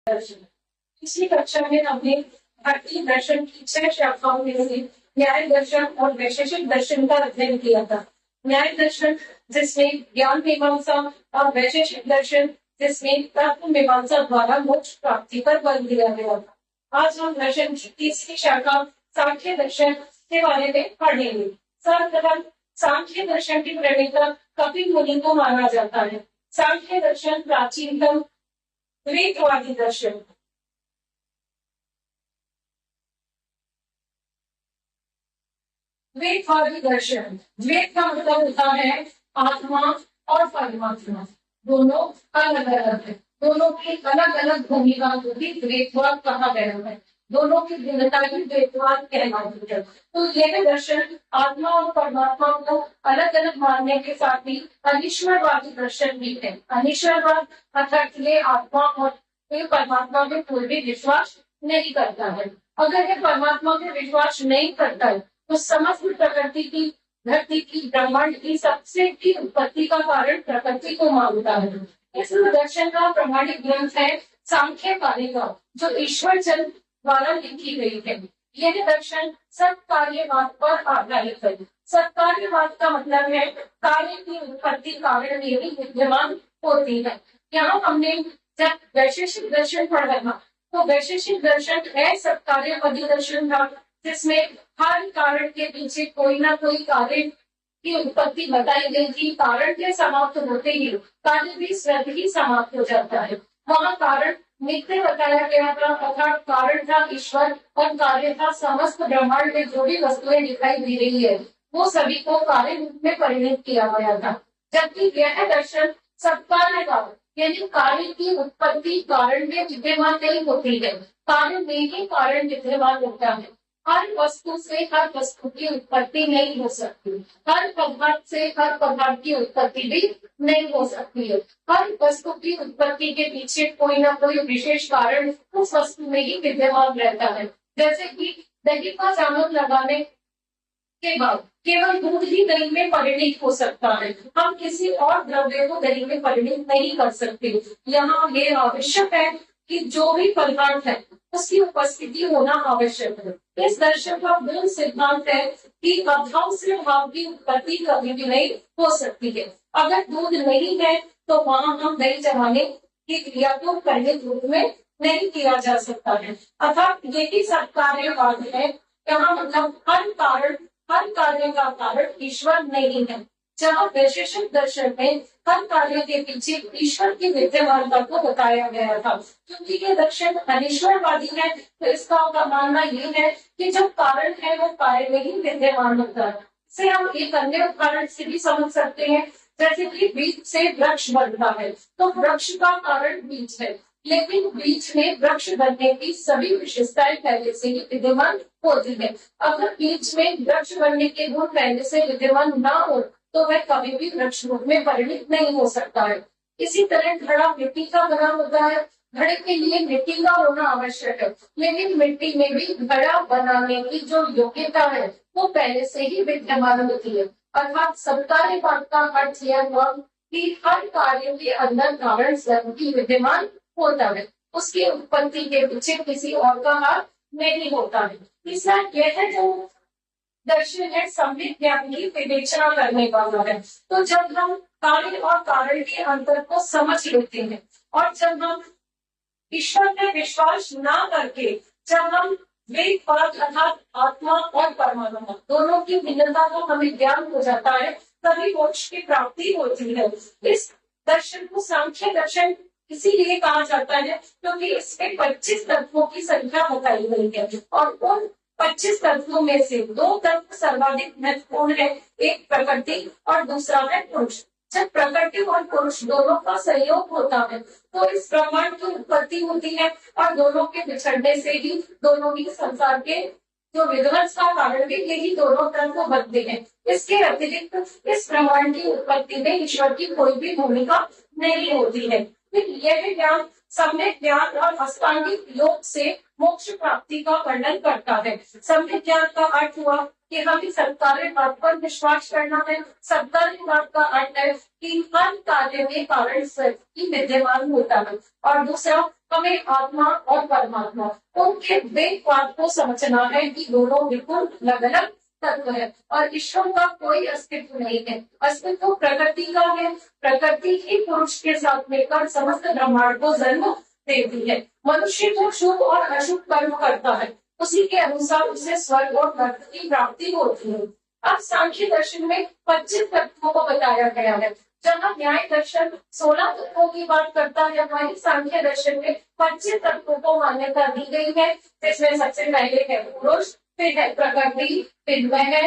दर्शन। पिछली कक्षा में हमने भारतीय दर्शन की 6 शाखाओं में से न्याय दर्शन और वैशेषिक दर्शन का अध्ययन किया था। न्याय दर्शन जिसमें ज्ञान मीमांसा और वैशेषिक दर्शन जिसमें तर्क मीमांसा द्वारा मोक्ष प्राप्ति पर बल दिया गया था। आज हम दर्शन की तीसरी शाखा सांख्य दर्शन के बारे में पढ़ेंगे। सर्वप्रथम सांख्य दर्शन की प्रणेता कपिल मुनि को माना जाता है। सांख्य दर्शन प्राचीनतम द्वैतवादी दर्शन। द्वैतवादी दर्शन, द्वैत का मतलब होता है आत्मा और परमात्मा दोनों अलग अलग है, दोनों की अलग अलग भूमिका को भी द्वैतवाद कहा गया है। दोनों की भिन्नता ही द्वैतवाद कहलाती है। तो यह दर्शन आत्मा और परमात्मा को अलग अलग मानने के साथ ही अनिश्वरवादी दर्शन भी है। अनिश्वरवाद अर्थात ये आत्मा और परमात्मा में कोई भी विश्वास नहीं करता है। अगर यह परमात्मा में विश्वास नहीं करता है तो समस्त प्रकृति की, धरती की, ब्रह्मांड की सबसे की उत्पत्ति का कारण प्रकृति को मानता है। इस दर्शन का प्रमाणिक ग्रंथ है सांख्य कारिका, जो ईश्वर चंद्र द्वारा लिखी गई है। यह दर्शन सत्कार्यवाद पर आधारित है। सत्कार्यवाद का मतलब है कार्य की उत्पत्ति कारण में ही विद्यमान होती है। यहाँ हमने जब वैशेषिक दर्शन पढ़ा था तो वैशेषिक दर्शन सत्कार्यवादी दर्शन था, जिसमें हर कारण के पीछे कोई ना कोई कार्य की उत्पत्ति बताई गई थी। कारण के समाप्त होते ही कार्य भी स्वयं ही समाप्त हो जाता है। वहाँ कारण नित्य बताया गया था, अर्थात कारण था ईश्वर और कार्य था समस्त ब्रह्मांड में जो भी वस्तुएं दिखाई दे रही है वो सभी को कार्य रूप में परिणित किया गया था। जबकि यह दर्शन सत्कार्य का यानी कार्य की उत्पत्ति कारण में विद्यमान नहीं होती है, कार्य में ही कारण विद्यमान होता है। हर वस्तु से हर वस्तु की उत्पत्ति नहीं हो सकती, हर पदार्थ से हर पदार्थ की उत्पत्ति भी नहीं हो सकती है। हर वस्तु की उत्पत्ति के पीछे कोई ना कोई विशेष कारण उस वस्तु में ही विद्यमान रहता है। जैसे कि दही का जामुन लगाने के बाद केवल दूध ही दही में परिणित हो सकता है, हम किसी और द्रव्य को दही में परिणित नहीं कर सकते। यहाँ ये आवश्यक है कि जो भी पदार्थ है उसकी उपस्थिति होना आवश्यक है। इस दर्शन का मूल सिद्धांत है कि अभाव से भाव की उत्पत्ति कभी भी नहीं हो सकती है। अगर दूध नहीं है तो वहां हम दही जमाने की क्रिया को परिणित रूप में नहीं किया जा सकता है। अर्थात यही सत्कार्यवाद है। यहाँ मतलब हर कार्य का कारण ईश्वर नहीं है। जहाँ वैशेषिक दर्शन में हर कार्य के पीछे ईश्वर की विद्यमानता को बताया गया था। क्योंकि ये दर्शन अनिश्वरवादी है तो इसका मानना ये है कि जो कारण है वो कार्य में ही विद्यमान होता है। इसे हम एक अन्य उदाहरण से भी समझ सकते हैं, जैसे कि बीज से वृक्ष बनता है तो वृक्ष का कारण बीज है, लेकिन बीज में वृक्ष बनने की सभी विशेषताएं पहले से ही विद्यमान होती है। अगर बीज में वृक्ष बनने के गुण पहले से विद्यमान न हो तो वह कभी भी वृक्ष रूप में परिणित नहीं हो सकता है। इसी तरह घड़ा मिट्टी का बना होता है, घड़े के लिए मिट्टी का होना आवश्यक है, लेकिन मिट्टी में भी घड़ा बनाने की जो योग्यता है वो पहले से ही विद्यमान होती है। अर्थात सत्कार्यवाद का अर्थ यह हुआ कि हर कार्य के अंदर कारण स्वयं ही विद्यमान होता है, उसकी उत्पत्ति के पीछे किसी और का हाथ नहीं होता है। तीसरा यह जो दर्शन है संबित ज्ञान की विवेचना करने वाला है। तो जब हम कार्य और कारण के अंतर को समझ लेते हैं और जब हम ईश्वर में विश्वास ना करके जब हम द्वैतवाद अर्थात आत्मा और परमात्मा दोनों की भिन्नता को हमें ज्ञान हो जाता है, तभी मोक्ष की प्राप्ति होती है। इस दर्शन को सांख्य दर्शन इसीलिए कहा जाता है क्योंकि इसमें 25 तत्वों की संख्या बताई गई है और उन 25 तत्वों में से 2 तत्व सर्वाधिक महत्वपूर्ण है, एक प्रकृति और दूसरा है पुरुष। जब प्रकृति और पुरुष दोनों का सहयोग होता है तो इस ब्रह्मांड की उत्पत्ति होती है और दोनों के बिछड़ने से ही दोनों ही संसार के जो विध्वंस का कारण भी यही दोनों तत्व बनते हैं। इसके अतिरिक्त इस ब्रह्मांड की उत्पत्ति में ईश्वर की कोई भी भूमिका नहीं होती है। फिर यह ज्ञान सम्यक ज्ञान और अष्टांगिक योग से मोक्ष प्राप्ति का वर्णन करता है। सम्यक ज्ञान का अर्थ हुआ कि हमें सत्कार्य बात पर विश्वास करना है। सत्कार्य बात का अर्थ है कि हर कार्य में कारण ही विद्यमान होता है। और दूसरा, हमें आत्मा और परमात्मा उनके वेद बात को समझना है कि दोनों बिल्कुल अलग अलग तत्व है और ईश्वर का कोई अस्तित्व नहीं है। अस्तित्व प्रकृति का है। प्रकृति ही पुरुष के साथ मिलकर समस्त ब्रह्मांड को जन्म देती है। मनुष्य को शुभ और अशुभ कर्म करता है, उसी के अनुसार उसे स्वर्ग और नरक की प्राप्ति होती है। अब सांख्य दर्शन में 25 तत्वों को बताया गया है। जहाँ न्याय दर्शन 16 तत्वों की बात करता है, वहीं सांख्य दर्शन में 25 तत्वों को मान्यता दी गई है। इसमें सबसे पहले है पुरुष, फिर है प्रकृति, फिर वह,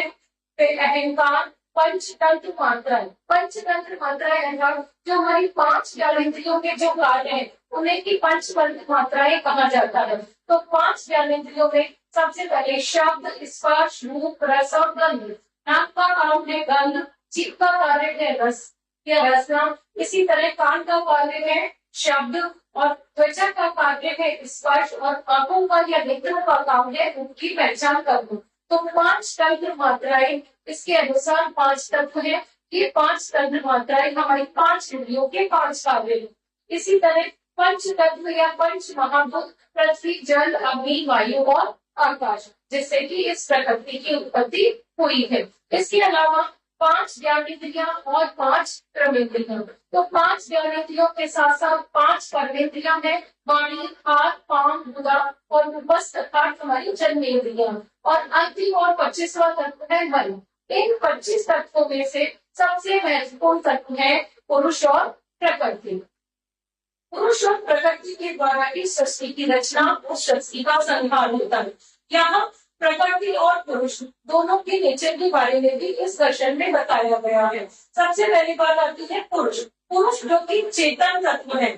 फिर अहंकार, पंचतंत्र मात्राएं। पंचतंत्र मात्राएं अर्थात जो हमारी 5 ज्ञानेंद्रियों के जो कार्य है उन्हें की पंचतंत्र मात्राएं कहा जाता है। तो 5 ज्ञानेंद्रियों में सबसे पहले शब्द, स्पर्श, रूप, रस और गंध। नाक का काम है गंध, जीभ का कार्य है रस या रसना, इसी तरह कान का कार्य है शब्द और त्वचा का कार्य है स्पर्श और आंखों का या नेत्रों का काम है उनकी पहचान करना। तो 5 तंत्र मात्राएं, इसके अनुसार 5 तत्व है। ये 5 तंत्र मात्राएं हमारी 5 इंद्रियों के 5 कार्य है। इसी तरह पंच तत्व या पंच महाभूत पृथ्वी, जल, अग्नि, वायु और आकाश, जिससे कि इस प्रकृति की उत्पत्ति हुई है। इसके अलावा 5 ज्ञानेंद्रियां और 5 कर्मेंद्रियां। तो 5 ज्ञानेंद्रियों के साथ साथ 5 कर्मेंद्रियां हैं, वाणी, हाथ, पांव, गुदा और उपस्थ अर्थात हमारी जन्मेंद्रियां। और अंतिम और 25वां तत्व है मन। इन 25 तत्वों में से सबसे महत्वपूर्ण तत्व है पुरुष और प्रकृति। पुरुष और प्रकृति के द्वारा इस सृष्टि की रचना और सृष्टि का संहार होता है। यहाँ प्रकृति और पुरुष दोनों के नेचर के बारे में भी इस दर्शन में बताया गया है। सबसे पहली बात आती है पुरुष। पुरुष जो कि चेतन तत्व है,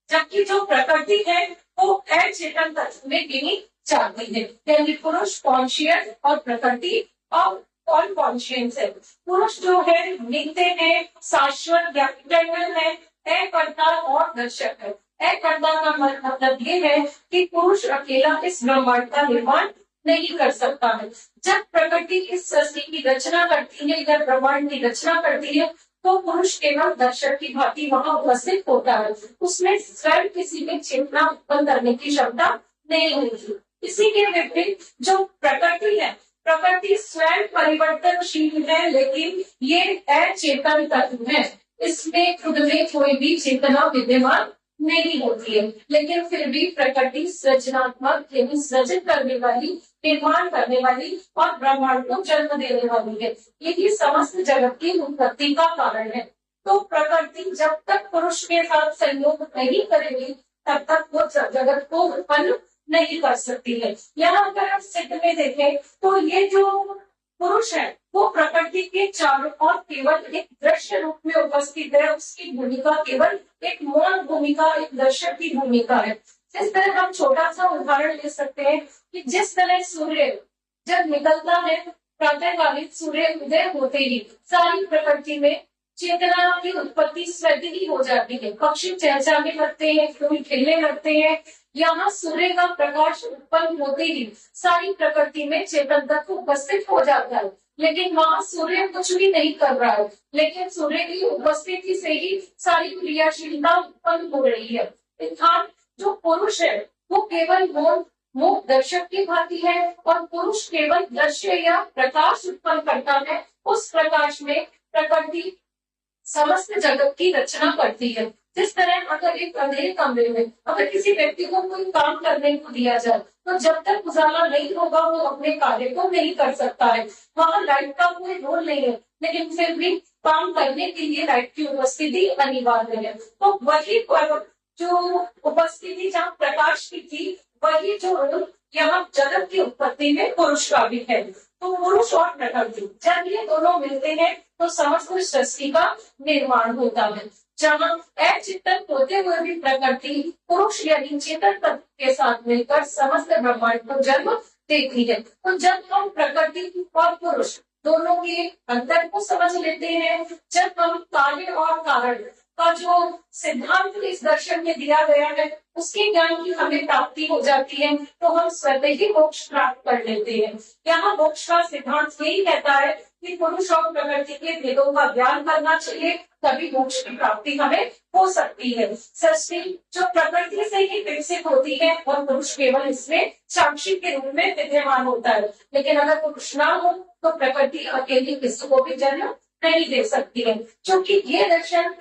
जबकि जो प्रकृति है वो अचेतन तत्व में गिनी जाती है। यानी पुरुष कॉन्शियस और प्रकृति और ऑल कॉन्शियस है। पुरुष जो है नित्य है, शाश्वत या इटर्नल है, अकर्ता और दर्शक है। अकर्ता का मतलब ये है कि पुरुष अकेला इस ब्रह्मांड का निर्माण नहीं कर सकता है। जब प्रकृति इस सृष्टि की रचना करती है या ब्रह्मांड की रचना करती है तो पुरुष केवल दर्शक की भांति वहां उपस्थित होता है। उसमें स्वयं किसी भी चेतना उत्पन्न करने की क्षमता नहीं होती। इसी के विपरीत जो प्रकृति है, प्रकृति स्वयं परिवर्तनशील है, लेकिन ये अचेतन तत्व है। इसमें खुद में कोई भी चेतना विद्यमान नहीं होती है, लेकिन फिर भी प्रकृति सृजनात्मक यानी सृजन करने वाली, निर्माण करने वाली और ब्रह्मांड को जन्म देने वाली है। यही समस्त जगत की उत्पत्ति का कारण है। तो प्रकृति जब तक पुरुष के साथ सहयोग नहीं करेगी तब तक वो जगत को उत्पन्न नहीं कर सकती है। यहाँ अगर हम सिद्ध में देखें तो ये जो पुरुष है वो प्रकृति के चारों ओर केवल एक दृश्य रूप में उपस्थित है। उसकी भूमिका केवल एक मौन भूमिका, एक दर्शक की भूमिका है। इस तरह हम छोटा सा उदाहरण ले सकते हैं कि जिस तरह सूर्य जब निकलता है, प्रातःकालीन सूर्य उदय होते ही सारी प्रकृति में चेतना की उत्पत्ति स्वतः ही हो जाती है। पक्षी चहचहाने लगते हैं, फूल खिलने लगते हैं। यहाँ सूर्य का प्रकाश उत्पन्न होते ही सारी प्रकृति में चेतन तत्व उपस्थित हो जाता है। लेकिन वहाँ सूर्य कुछ भी नहीं कर रहा है, लेकिन सूर्य की उपस्थिति से ही सारी क्रियाशीलता उत्पन्न हो रही है। अर्थात जो पुरुष है वो केवल मूक दर्शक की भांति है और पुरुष केवल दृश्य या प्रकाश उत्पन्न करता है। उस प्रकाश में प्रकृति समस्त जगत की रचना करती है। जिस तरह अगर एक अंधेरे कमरे में अगर किसी व्यक्ति को कोई काम करने को दिया जाए तो जब तक उजाला नहीं होगा वो अपने कार्य को नहीं कर सकता है। वहाँ लाइट का कोई रोल नहीं है, लेकिन फिर भी काम करने के लिए लाइट की उपस्थिति अनिवार्य है। तो वही जो उपस्थिति जहाँ प्रकाश की थी, वही जो रोल यहाँ जगत की उत्पत्ति में पुरुष का भी है। तो पुरुष और प्रकृति जब ये दोनों मिलते हैं तो समस्त सृष्टि का निर्माण होता है। जहाँ अचेतन होते हुए भी प्रकृति पुरुष यानी चेतन तत्व के साथ मिलकर समस्त ब्रह्मांड को जन्म देती है। तो जब हम प्रकृति और पुरुष दोनों के अंतर को समझ लेते हैं, जब हम कार्य और कारण का जो सिद्धांत इस दर्शन में दिया गया है उसके ज्ञान की हमें प्राप्ति हो जाती है, तो हम स्वतः ही मोक्ष प्राप्त कर लेते हैं। यहाँ मोक्ष का सिद्धांत यही कहता है कि पुरुष और प्रकृति के भेदों का ज्ञान करना चाहिए, तभी मोक्ष की प्राप्ति हमें हो सकती है। सृष्टि जो प्रकृति से ही विकसित होती है और पुरुष केवल इसमें साक्षी के रूप में विद्यमान होता है, लेकिन अगर पुरुष ना हो तो प्रकृति अकेली किसी को भी जन्म नहीं दे सकती है। क्योंकि ये दर्शन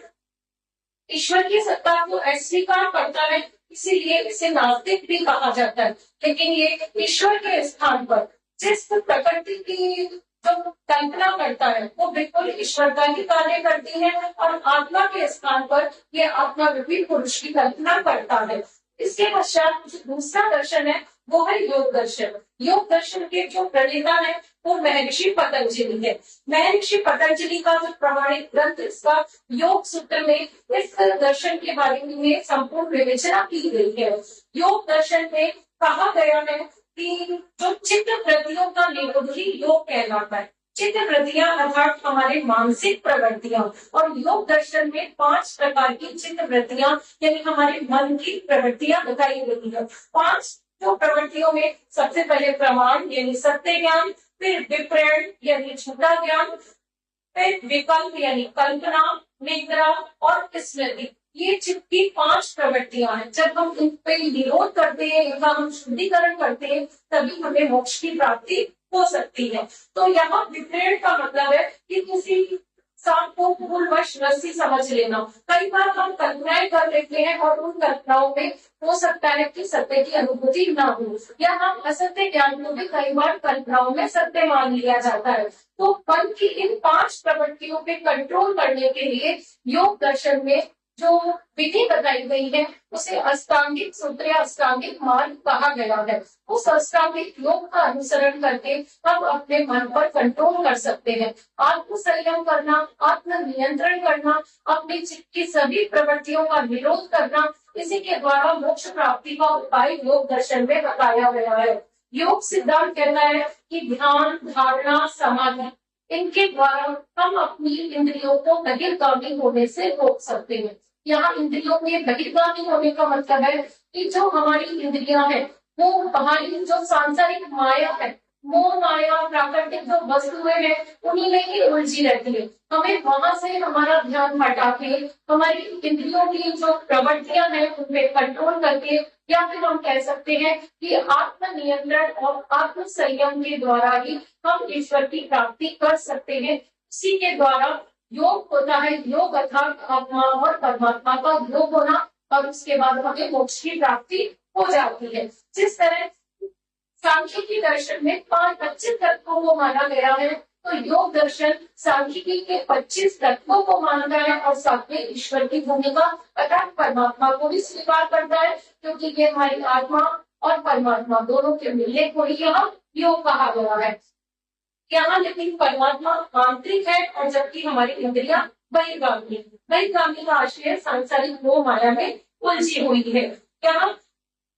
ईश्वर की सत्ता को अस्वीकार करता है, इसीलिए इसे नास्तिक भी कहा जाता है। लेकिन ये ईश्वर के स्थान पर जिस प्रकृति की जो कल्पना करता है वो बिल्कुल ईश्वर का ही कार्य करती है, और आत्मा के स्थान पर ये आत्मा रूपी पुरुष की कल्पना करता है। इसके पश्चात जो दूसरा दर्शन है वो है योग दर्शन। योग दर्शन के जो प्रणेता है वो महर्षि पतंजलि है। महर्षि पतंजलि का जो प्रमाणित ग्रंथ इसका योग सूत्र में इस दर्शन के बारे में संपूर्ण विवेचना की गई है। योग दर्शन में कहा गया है कि जो चित्त वृत्तियों का निरोध ही योग कहलाता है। चित्त वृत्तियां अर्थात हमारे मानसिक प्रवृत्तियां, और योग दर्शन में 5 प्रकार की चित्त वृत्तियां यानी हमारे मन की प्रवृत्तियां बताई गई है। 5 जो प्रवृत्तियों में सबसे पहले प्रमाण यानी सत्य ज्ञान, फिर विप्रण यानी झूठा ज्ञान, फिर विकल्प यानी कल्पना, निद्रा और स्मृति। ये चित्त की 5 प्रवृत्तियां हैं। जब हम इन पे निरोध करते हैं, इनका हम शुद्धिकरण करते हैं, तभी हमें मोक्ष की प्राप्ति हो सकती है। तो यहाँ विप्रण का मतलब है कि किसी सांप को भूलवश रस्सी समझ लेना। कई बार हम कल्पनाएं कर लेते हैं और उन कल्पनाओं में हो सकता है कि सत्य की अनुभूति ना हो, या हम असत्य ज्ञान को भी कई बार कल्पनाओं में सत्य मान लिया जाता है। तो मन की इन 5 प्रवृत्तियों पे कंट्रोल करने के लिए योग दर्शन में जो विधि बताई गई है उसे अष्टांगिक सूत्र या अष्टांगिक मार्ग कहा गया है। उस अष्टांगिक योग का अनुसरण करके हम अपने मन पर कंट्रोल कर सकते हैं। आत्म संयम करना, आत्म नियंत्रण करना, अपने चित्त की सभी प्रवृत्तियों का विरोध करना, इसी के द्वारा मोक्ष प्राप्ति का उपाय योग दर्शन में बताया गया है। योग सिद्धांत कहता है कि ध्यान, धारणा, समाधि इनके द्वारा हम अपनी इंद्रियों को बहिर्गामी होने से रोक सकते हैं। यहाँ इंद्रियों में बहिर्गामी होने का मतलब है कि जो हमारी इंद्रियां हैं वो हमारी जो सांसारिक माया है, मोह माया, प्राकृतिक जो वस्तुएं हैं उन्हीं में ही उलझी रहती है। हमें वहां से हमारा ध्यान हटा के हमारी इंद्रियों की जो प्रवृत्तियां हैं उन पे कंट्रोल करके, या फिर हम कह सकते हैं कि आत्म नियंत्रण और आत्म संयम के द्वारा ही हम ईश्वर की प्राप्ति कर सकते हैं। इसी के द्वारा योग होता है। योग अर्थात आत्मा और परमात्मा का योग होना, और उसके बाद हमें मोक्ष की प्राप्ति हो जाती है। जिस तरह सांख्यिकी दर्शन में 25 तत्वों को माना गया है, तो योग दर्शन सांख्यिकी के 25 तत्वों को मानता है और साथ में ईश्वर की भूमिका अर्थात परमात्मा को भी स्वीकार करता है, क्योंकि ये हमारी आत्मा और परमात्मा दोनों के मिलने को ही यहाँ योग कहा गया है। यहाँ लेकिन परमात्मा आंतरिक है और जबकि हमारी इंद्रियां बहिर्गामी है। बहिर्गामी का आशय सांसारिक मोह माया में उलझी हुई है। यहाँ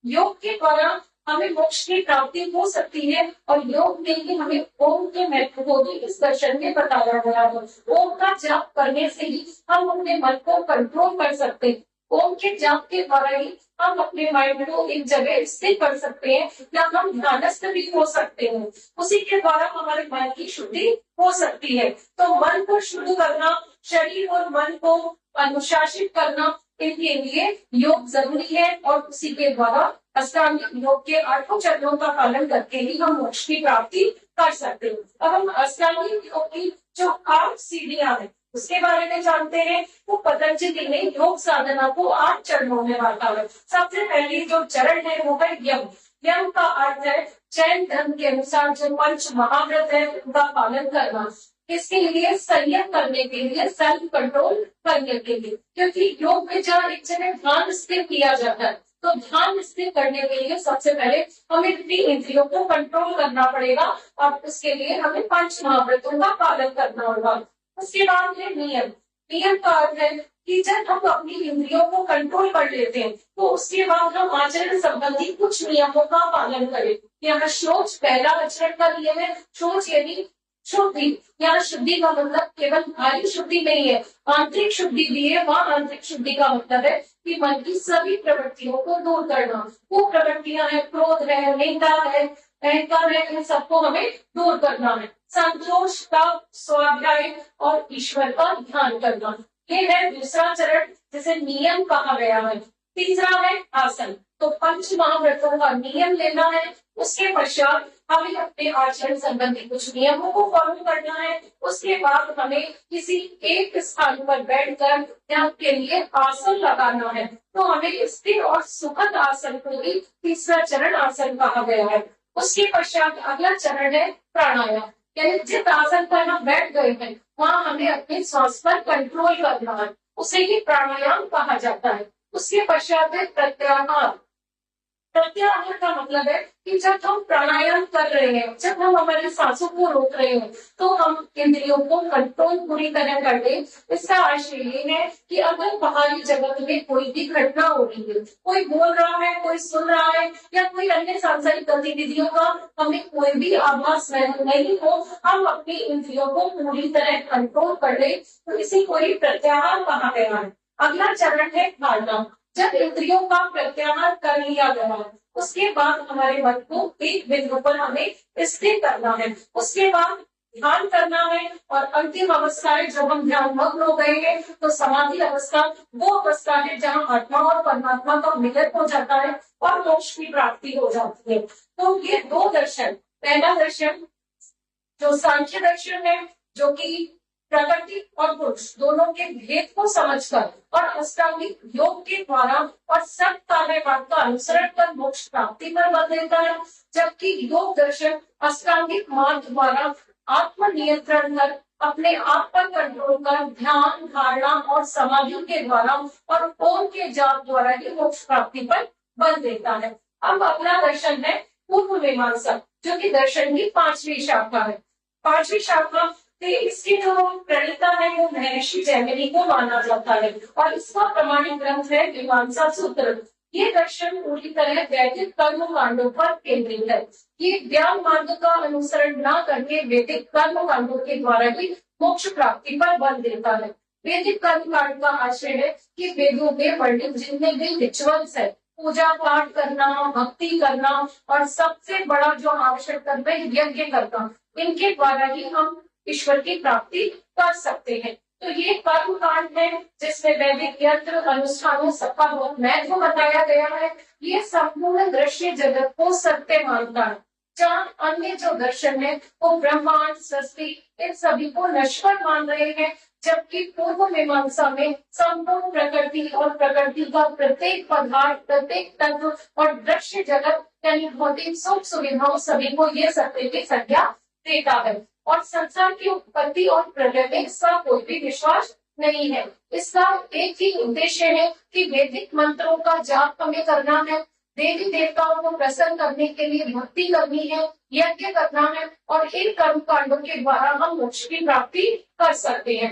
योग के द्वारा हमें मोक्ष की प्राप्ति हो सकती है, और योग में ही हमें ओम के महत्व को भी इस दर्शन में बताया गया है। ओम का जाप करने से ही हम अपने मन को कंट्रोल कर सकते हैं। ओम के जाप के द्वारा ही हम अपने माइंड को एक जगह स्थिर कर सकते हैं, या हम ध्यानस्थ भी हो सकते हैं। उसी के द्वारा हमारे मन की शुद्धि हो सकती है। तो मन को शुद्ध करना, शरीर और मन को अनुशासित करना, इनके लिए योग जरूरी है, और उसी के द्वारा अष्टांगिक योग के 8 चरणों का पालन करके ही हम मोक्ष की प्राप्ति कर सकते हैं। अब हम अष्टांगिक योग की जो 8 सीढ़ियां हैं उसके बारे में जानते हैं। तो पतंजलि ने योग साधना को 8 चरणों में बांटा है। सबसे पहले जो चरण है वो है यम। यम का अर्थ है जैन धर्म के अनुसार जो 5 महाव्रत है उनका पालन करना। इसके लिए संयम करने के लिए, सेल्फ कंट्रोल करने के लिए, क्योंकि योग में जहाँ एक जगह ध्यान स्थिर किया जाता है, तो ध्यान स्थिर करने के लिए सबसे पहले हमें अपनी इंद्रियों को कंट्रोल करना पड़ेगा, और उसके लिए हमें 5 महाव्रतों का पालन करना होगा। उसके बाद है नियम। नियम का अर्थ है कि जब हम अपनी इंद्रियों को कंट्रोल कर लेते हैं तो उसके बाद हम आचरण संबंधी कुछ नियमों का पालन करें। यहाँ शौच पहला आचरण का नियम है। शौच यानी शुद्धि, यहाँ शुद्धि का मतलब केवल बाहरी शुद्धि नहीं है, आंतरिक शुद्धि भी है। वहाँ आंतरिक शुद्धि का मतलब है कि मन की सभी प्रवृत्तियों को दूर करना। वो प्रवृत्तियां है, क्रोध है, निंदा है, अहंकार है, इन सबको हमें दूर करना है। संतोष का स्वाध्याय और ईश्वर का ध्यान करना, ये है दूसरा चरण जिसे नियम कहा गया है। तीसरा है आसन। तो पंच महाव्रतों का नियम लेना है। उसके पश्चात हमें अपने आचरण संबंधी कुछ नियमों को फॉलो करना है। उसके बाद हमें किसी एक स्थान पर बैठकर ध्यान के लिए आसन लगाना है। तो हमें स्थिर और सुखद आसन को भी तीसरा चरण आसन कहा गया है। उसके पश्चात अगला चरण है प्राणायाम, यानी जिस आसन पर हम बैठ गए हैं वहां हमें अपने श्वास पर कंट्रोल करना है, उसे ही प्राणायाम कहा जाता है। उसके पश्चात है प्रत्याहार। प्रत्याहार का मतलब है कि जब हम प्राणायाम कर रहे हैं, जब हम हमारी सांसों को रोक रहे हैं, तो हम इंद्रियों को कंट्रोल पूरी तरह कर ले। इसका आशय ये है कि अगर बाहरी जगत में कोई भी घटना हो रही है, कोई बोल रहा है, कोई सुन रहा है, या कोई अन्य सांसारिक गतिविधियों का हमें कोई भी आभास नहीं हो, हम अपनी इंद्रियों को पूरी तरह कंट्रोल कर ले, तो इसे कोई प्रत्याहार कहा गया है। अगला चरण है धारणा। जब इंद्रियों का प्रत्याहार कर लिया गया, उसके बाद हमारे मन को एक बिंदु पर हमें स्थिर करना है। उसके बाद ध्यान करना है, और अंतिम अवस्था है जब हम ध्यान मग्न हो गए हैं तो समाधि अवस्था वो अवस्था है जहाँ आत्मा और परमात्मा का मिलन हो जाता है और मोक्ष की प्राप्ति हो जाती है। तो ये दो दर्शन, पहला दर्शन जो सांख्य दर्शन है, जो कि प्रकृति और पुरुष दोनों के भेद को समझकर और अष्टांगिक योग के द्वारा और सब कार्यवाद का अनुसरण कर मोक्ष प्राप्ति पर बल देता है, जबकि योग दर्शन अष्टांगिक मार्ग द्वारा आत्म नियंत्रण कर अपने आप पर कंट्रोल कर ध्यान, धारणा और समाधि के द्वारा और ओम के जाप द्वारा ही मोक्ष प्राप्ति पर बल देता है। अब अगला दर्शन है पूर्व मीमांसा, जो कि दर्शन की पांचवी शाखा है। पांचवी शाखा इसकी जो प्रणेता है वो महर्षि जैमिनी को माना जाता है, और इसका प्रमाणित ग्रंथ है मीमांसा सूत्र। ये दर्शन पूरी तरह वैदिक कर्म कांडों पर केंद्रित है। ये ज्ञान मार्ग का अनुसरण न करके वैदिक कर्म कांडों के द्वारा ही मोक्ष प्राप्ति पर बल देता है। वैदिक कर्म कांड का आशय है कि वेदों में वर्णित जितने भी रिचुअल्स है, पूजा पाठ करना, भक्ति करना, और सबसे बड़ा जो आवश्यक कर्म है यज्ञ करना, इनके द्वारा ही हम ईश्वर की प्राप्ति कर सकते हैं। तो ये कर्म कांड है जिसमें वैदिक यंत्र अनुष्ठानों सबका बहुत महत्व बताया गया है। ये संपूर्ण दृश्य जगत को सत्य मानता है, जहाँ अन्य जो दर्शन है वो ब्रह्मांड, सृष्टि, इन सभी को नश्वर मान रहे हैं, जबकि पूर्व मीमांसा में संपूर्ण प्रकृति और प्रकृति का प्रत्येक पदार्थ, प्रत्येक तत्व और दृश्य जगत यानी भौतिक सुख सुविधाओं सभी को ये सत्य की संज्ञा देता है। और संसार की उत्पत्ति और प्रलय में इसका कोई भी विश्वास नहीं है। इसका एक ही उद्देश्य है कि वैदिक मंत्रों का जाप हमें करना है, देवी देवताओं को प्रसन्न करने के लिए भक्ति करनी है, यज्ञ करना है, और इन कर्म कांडों के द्वारा हम मोक्ष की प्राप्ति कर सकते हैं।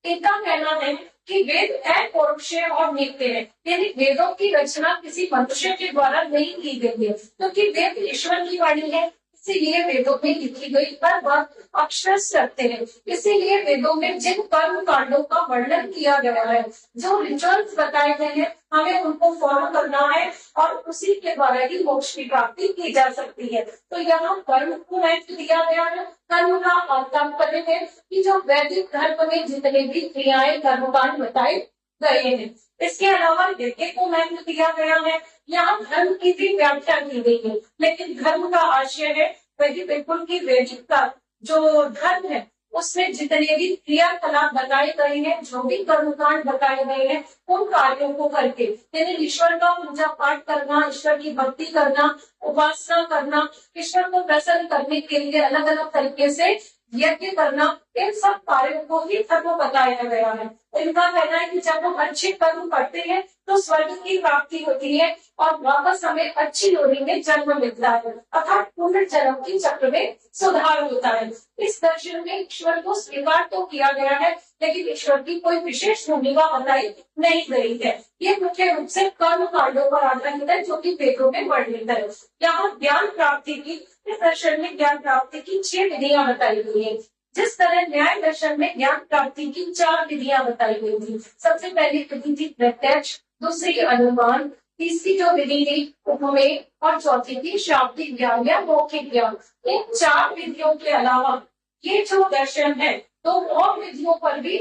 इनका कहना है कि वेद अपौरुष और नित्य है, यानी वेदों की रचना किसी मनुष्य के द्वारा नहीं की गई है, क्योंकि वेद ईश्वर की वाणी है, इसीलिए वेदों में लिखी गई हर बात अक्षर सत्य है। इसीलिए वेदों में जिन कर्म कांडों का वर्णन किया गया है, जो रिचुअल्स बताए गए हैं, हमें उनको फॉलो करना है और उसी के द्वारा ही मोक्ष की प्राप्ति की जा सकती है। तो यहाँ कर्म को महत्व दिया गया है। कर्म का तात्पर्य है कि जो वैदिक धर्म में जितने भी क्रियाएं, कर्मकांड बताए गए हैं, इसके अलावा यज्ञ को महत्व दिया गया है। यहाँ धर्म की भी व्याख्या की गई है, लेकिन धर्म का आशय है वही बिल्कुल की वैदिक का जो धर्म है उसमें जितने भी क्रियाकलाप बताए गए हैं, जो भी कर्मकांड बताए गए हैं, उन कार्यों को करके, यानी ईश्वर का पूजा पाठ करना, ईश्वर की भक्ति करना, उपासना करना, ईश्वर को प्रसन्न करने के लिए अलग अलग तरीके से यज्ञ करना, इन सब कार्यों को ही धर्म बताया गया है। इनका कहना है कि जब हम अच्छे कर्म करते हैं तो स्वर्ग की प्राप्ति होती है और वापस हमें अच्छी योनि में जन्म मिलता है, अर्थात पुनर्जन्म की चक्र में सुधार होता है। इस दर्शन में ईश्वर को स्वीकार तो किया गया है, लेकिन ईश्वर की कोई विशेष भूमिका बताई नहीं गई है। ये मुख्य रूप से कर्म कांडों पर आधारित है, जो कि वेदों में वर्णित है। यहाँ ज्ञान प्राप्ति की इस दर्शन में ज्ञान प्राप्ति की 6 विधियां बताई गई है। जिस तरह न्याय दर्शन में ज्ञान प्राप्ति की 4 विधियां बताई गई थी। सबसे पहली विधि थी प्रत्यक्ष, दूसरी अनुमान, तीसरी जो विधि थी उपमेय और चौथी थी शाब्दिक ज्ञान या मौखिक ज्ञान। इन 4 विधियों के अलावा ये जो दर्शन है तो और विधियों पर भी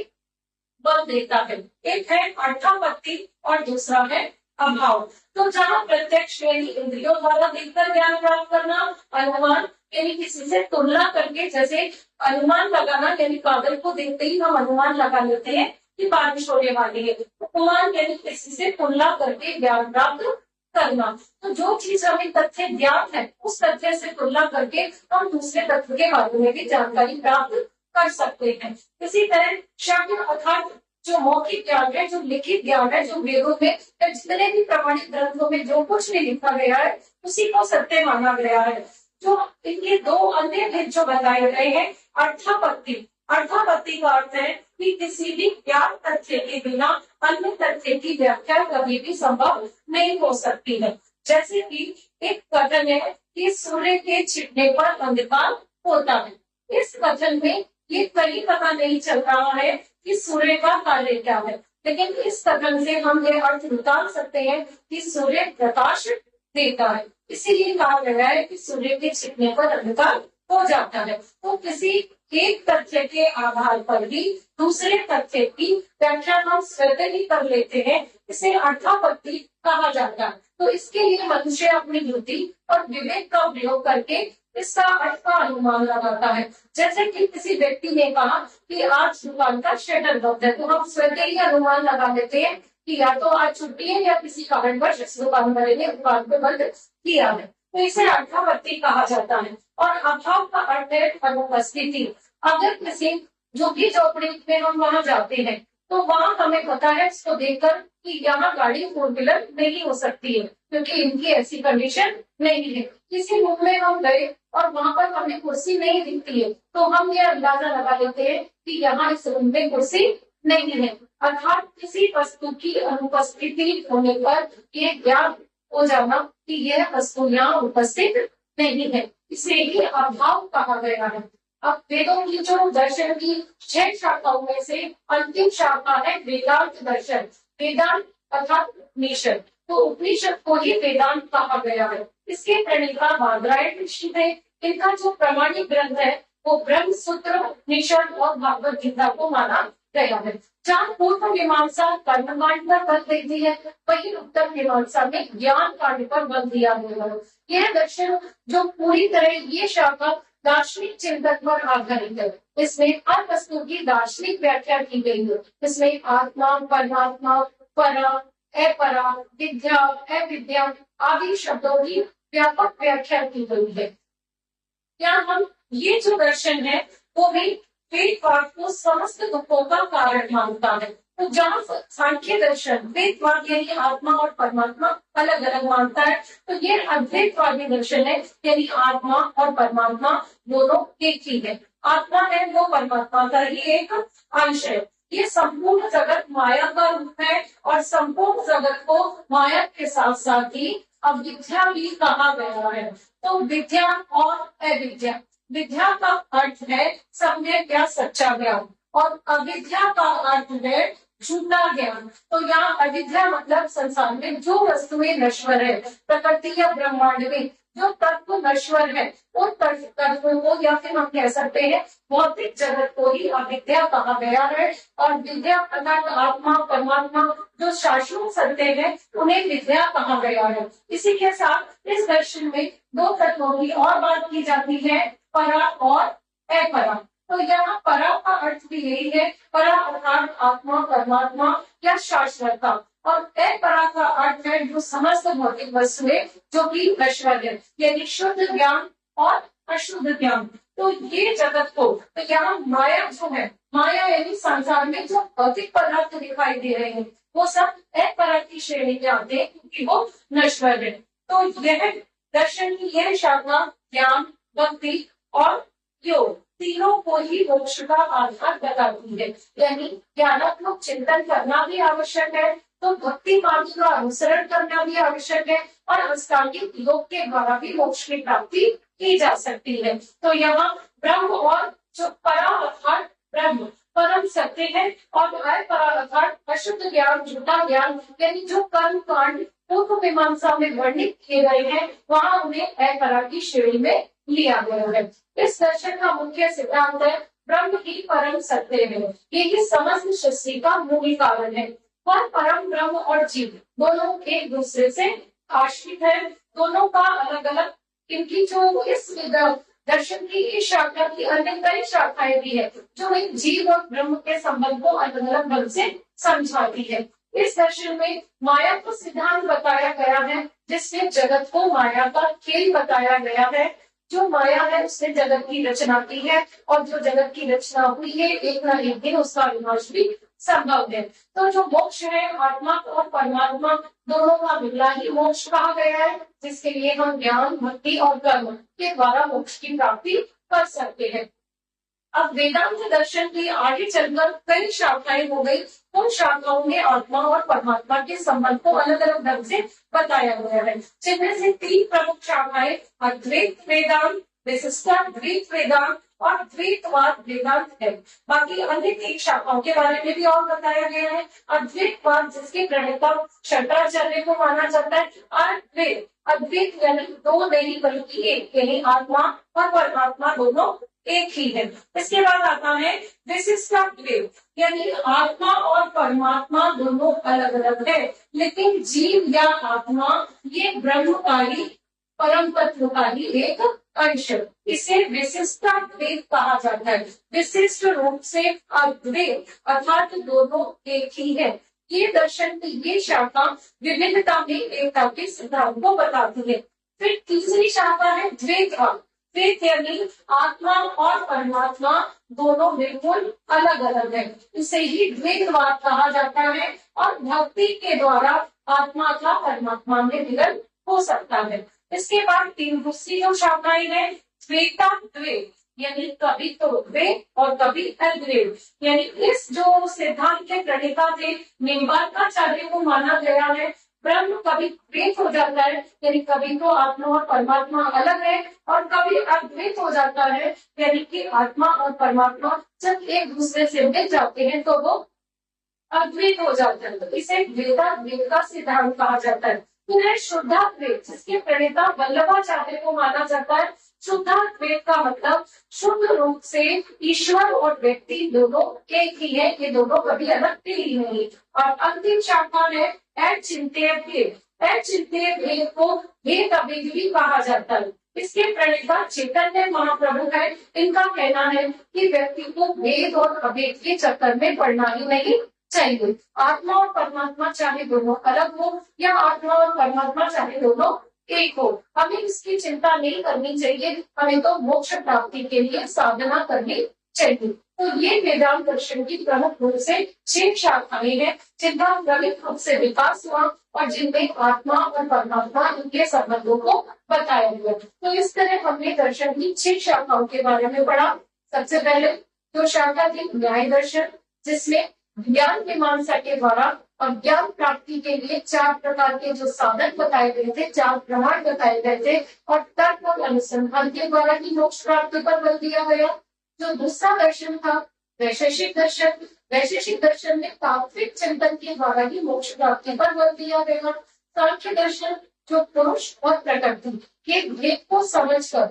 बल देता है। एक है अर्थापत्ति और दूसरा है अभाव। तो जहाँ प्रत्यक्ष यानी इंद्रियों द्वारा देखकर ज्ञान प्राप्त करना, अनुमान यानी किसी से तुलना करके, जैसे अनुमान लगाना यानी बादल को देखते ही हम अनुमान लगा लेते हैं कि बारिश होने वाली है। उपमान यानी किसी से तुलना करके ज्ञान प्राप्त करना। तो जो चीज हमें तथ्य ज्ञात है उस तथ्य से तुलना करके हम दूसरे तथ्य के बारे में भी जानकारी प्राप्त कर सकते हैं। इसी तरह शब्द अर्थात जो मौखिक ज्ञान है, जो लिखित ज्ञान है, जो वेदों में या जितने भी प्रमाणिक ग्रंथों में जो कुछ भी लिखा गया है उसी को सत्य माना गया है। जो इनके 2 अन्य भेद जो बताए गए हैं, अर्थापत्ति। अर्थापत्ति का अर्थ है कि किसी भी ज्ञात तथ्य के बिना अन्य तथ्य की व्याख्या कभी भी संभव नहीं हो सकती है। जैसे कि एक कथन है कि सूर्य के छिपने पर अंधकार होता है। इस कथन में ये कहीं पता नहीं चल रहा है कि सूर्य का कार्य क्या है, लेकिन इस कथन से हम ये अर्थ निकाल सकते हैं कि सूर्य प्रकाश देता है। इसीलिए कहा गया है कि सूर्य के छिपने पर अंधकार हो जाता है। तो किसी एक तथ्य के आधार पर भी दूसरे तथ्य की व्याख्या हम स्वतः ही कर लेते हैं, इसे अर्थापत्ति कहा जाता है। तो इसके लिए मनुष्य अपनी बुद्धि और विवेक का प्रयोग करके इसका अर्थ का अनुमान लगाता है। जैसे कि किसी व्यक्ति ने कहा कि आज दुकान का शटर बंद है, तो हम स्वतः ही अनुमान लगा लेते हैं कि या तो आज छुट्टी है या किसी कारणवश दुकान वाले ने दुकान को बंद किया है। तो इसे अर्थापत्ति कहा जाता है। और अभाव का अर्थ है अनुपस्थिति। अगर किसी झुग्गी झोपड़ी में हम वहां जाते हैं तो वहां हमें पता है इसको देखकर कि यहाँ गाड़ी 4 व्हीलर नहीं हो सकती है, क्योंकि इनकी ऐसी कंडीशन नहीं है। किसी रूम में हम गए और वहां पर हमें कुर्सी नहीं दिखती है, तो हम ये अंदाजा लगा लेते हैं कि यहाँ इस रूम में कुर्सी नहीं है। अर्थात किसी वस्तु की अनुपस्थिति होने पर ये ज्ञान हो जाना कि यह वस्तु यहाँ उपस्थित नहीं है, इसे ही अभाव कहा गया है। अब वेदों की जो दर्शन की 6 शाखाओं में से अंतिम शाखा है वेदांत दर्शन। वेदांत अर्थात उपनिषद, तो उपनिषद को ही वेदांत कहा गया है। इसके प्रणेता बादरायण ऋषि थे। इनका जो प्रमाणिक ग्रंथ है वो ब्रह्म सूत्र, उपनिषद और भागवत गीता को माना गया है। जहाँ पूर्व मीमांसा कर्मकांड पर बल देती है, वही उत्तर मीमांसा में ज्ञान कांड पर बल दिया गया है। यह दर्शन जो पूरी तरह ये शाखा दार्शनिक चिंतन पर आधारित है। इसमें हर वस्तु की दार्शनिक व्याख्या की गई है। इसमें आत्मा, परमात्मा, परा, अपरा, विद्या, अविद्या आदि शब्दों की व्यापक व्याख्या की गई है। क्या हम ये जो दर्शन है वो भी वेदवाद को समस्त दुखों का कारण मानता है। तो जहाँ सांख्य दर्शन वेदवाद यानी आत्मा और परमात्मा अलग अलग मानता है, तो ये अद्वैतवादी दर्शन है यानी आत्मा और परमात्मा दोनों एक ही है। आत्मा है वो परमात्मा का ही एक अंश है। ये संपूर्ण जगत माया का रूप है और संपूर्ण जगत को माया के साथ साथ ही अविद्या भी कहा गया है। तो विद्या और अविद्या, विद्या का अर्थ है सम्यक या सच्चा ज्ञान और अविद्या का अर्थ है झूठा ज्ञान। तो यहाँ अविद्या मतलब संसार में जो वस्तुएं नश्वर है, प्रकृति या ब्रह्मांड में जो तत्व नश्वर है उन तत्वों को या फिर हम कह सकते हैं भौतिक जगत को ही अविद्या कहा गया है। और विद्या अर्थात आत्मा, परमात्मा जो शाश्वत सत्य है उन्हें विद्या कहा गया है। इसी के साथ इस दर्शन में 2 तत्वों की और बात की जाती है, परा और अपरा। तो यहाँ परा का अर्थ भी यही है, परा अर्थात आत्मा, परमात्मा या शाश्वतता, और अपरा का अर्थ है जो समस्त भौतिक वस्तुएं जो कि नश्वर है, यानी शुद्ध ज्ञान और अशुद्ध ज्ञान। तो ये जगत को, तो यहाँ माया जो है, माया यानी संसार में जो भौतिक पदार्थ दिखाई दे रहे हैं वो सब अपरा की श्रेणी में आते हैं क्योंकि वो नश्वर है। तो यह दर्शन की यह शाखा ज्ञान, भक्ति और योग तीनों को ही मोक्ष का आधार बताती है। यानी ज्ञानात्मक चिंतन करना भी आवश्यक है, तो भक्ति मार्ग का अनुसरण करना भी आवश्यक है और अष्टांगिक योग के द्वारा भी मोक्ष की प्राप्ति की जा सकती है। तो यहाँ ब्रह्म और जो परा अर्थात ब्रह्म परम सत्य है और परा अर्थात अशुद्ध ज्ञान, झूठा ज्ञान, यानी जो कर्म कांड पूर्व मीमांसा में वर्णित किए गए हैं वहां उन्हें अपरा की श्रेणी में लिया गया है। इस दर्शन का मुख्य सिद्धांत है ब्रह्म ही परम सत्य है। यही समस्त सृष्टि का मूल कारण है। वह परम ब्रह्म और जीव दोनों एक दूसरे से आश्रित है। दोनों का अलग अलग इनकी जो इस दर्शन की इस शाखा की अन्य कई शाखाएं भी है जो इन जीव और ब्रह्म के संबंध को अलग अलग ढंग से समझाती है। इस दर्शन में माया को सिद्धांत बताया गया है जिसमें जगत को माया का खेल बताया गया है। जो माया है उसने जगत की रचना की है और जो जगत की रचना हुई है एक न एक दिन उसका विनाश भी संभव है। तो जो मोक्ष है आत्मा और परमात्मा दोनों का मिला ही मोक्ष कहा गया है जिसके लिए हम ज्ञान, भक्ति और कर्म के द्वारा मोक्ष की प्राप्ति कर सकते हैं। अब वेदांत दर्शन की आगे चलकर कई शाखाएं हो गई। उन शाखाओं में आत्मा और परमात्मा के संबंध को अलग अलग ढंग से बताया गया है जिनमें से 3 प्रमुख शाखाएं अद्वैत वेदांत, विशिष्टाद्वैत वेदांत और द्वैतवाद वेदांत है। बाकी अन्य 3 शाखाओं के बारे में भी और बताया गया है। अद्वैतवाद जिसके प्रणेता शंकराचार्य को माना जाता है। अद्वैत अद्वैत यानी 2 नहीं बल्कि एक, यानी आत्मा और परमात्मा दोनों एक ही है। इसके बाद आता है विशिष्टाद्वैत यानी आत्मा और परमात्मा दोनों अलग अलग है लेकिन जीव या आत्मा ये ब्रह्म का ही परम तत्व का ही एक अंश। इसे विशिष्टाद्वैत कहा जाता है। विशिष्ट रूप से अद्वैत अर्थात दोनों एक ही है। ये दर्शन की ये शाखा विभिन्नता में एकता के सिद्धांत को बताती है। फिर तीसरी शाखा है द्वैतवाद। द्वैत यानी आत्मा और परमात्मा दोनों बिल्कुल अलग अलग है। इसे ही द्वैतवाद कहा जाता है और भक्ति के द्वारा आत्मा का परमात्मा में मिलन हो सकता है। इसके बाद 3 दूसरी जो शाखाएं हैं द्वैताद्वैत यानी कभी तो द्वैत और कभी अद्वैत यानी इस जो सिद्धांत के प्रणेता थे निम्बार्काचार्य को माना गया है। ब्रह्म कभी द्वैत हो जाता है यानी कभी तो आत्मा और परमात्मा अलग है और कभी अद्वैत हो जाता है यानी कि आत्मा और परमात्मा जब एक दूसरे से मिल जाते हैं तो वो अद्वैत हो जाता है। इसे द्वैताद्वैत का सिद्धांत कहा जाता है। फिर है शुद्धाद्वैत जिसके प्रणेता वल्लभाचार्य को माना जाता है। शुद्धाद्वैत का मतलब शुद्ध रूप से ईश्वर और व्यक्ति दोनों एक ही है। ये दोनों कभी अलग ही नहीं। और अंतिम शाखा है अचिंत्य भेद। अचिंत्य भेद को भेद अभेद भी कहा जाता है। इसके प्रणेता चैतन्य महाप्रभु है। इनका कहना है कि व्यक्ति को भेद और अभेद के चक्कर में पड़ना ही नहीं चाहिए। आत्मा और परमात्मा चाहे दोनों अलग हो या आत्मा और परमात्मा चाहे दोनों एक हो, हमें इसकी चिंता नहीं करनी चाहिए। हमें तो मोक्ष प्राप्ति के लिए साधना करनी चाहिए। तो ये वेदांत दर्शन की प्रमुख रूप से 6 शाखाएं हैं जिनका क्रमिक रूप से विकास हुआ और जिनमें आत्मा और परमात्मा इनके संबंधों को बताया गया। तो इस तरह हमने दर्शन की 6 शाखाओं के बारे में पढ़ा। सबसे पहले जो शाखा थी न्याय दर्शन जिसमें ज्ञान मीमांसा के द्वारा और ज्ञान प्राप्ति के लिए 4 प्रकार के जो साधन बताए गए थे, 4 प्रमाण बताए गए थे और तर्क और अनुसंधान के द्वारा ही मोक्ष प्राप्ति पर बल दिया गया। जो दूसरा दर्शन था वैशेषिक दर्शन, वैशेषिक दर्शन में तात्विक चिंतन के द्वारा ही मोक्ष प्राप्ति पर बल दिया गया। सांख्य दर्शन जो पुरुष और प्रकृति के भेद को समझकर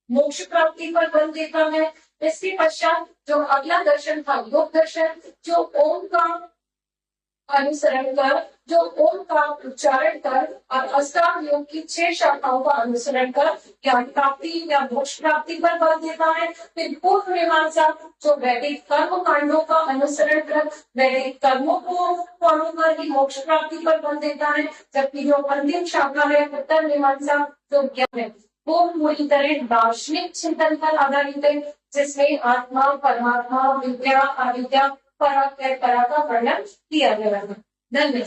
मोक्ष प्राप्ति पर बल देता है। इसके पश्चात जो अगला दर्शन था योग दर्शन जो ओम का अनुसरण कर, जो ओम का उच्चारण कर और अष्टांग योग की 6 शाखाओं का अनुसरण कर ज्ञान प्राप्ति या मोक्ष प्राप्ति पर बल देता है। फिर पूर्व मीमांसा जो वैदिक कर्म कांडों का अनुसरण कर वैदिक कर्मों को फॉलो कर ही मोक्ष प्राप्ति पर बल देता है। जबकि जो अंतिम शाखा है उत्तर मीमांसा जो ज्ञान है वो पूरी तरह दार्शनिक चिंतन पर आधारित है जिसमें आत्मा, परमात्मा, विद्या, अविद्या, पराग का वर्णन किया गया है। धन्यवाद।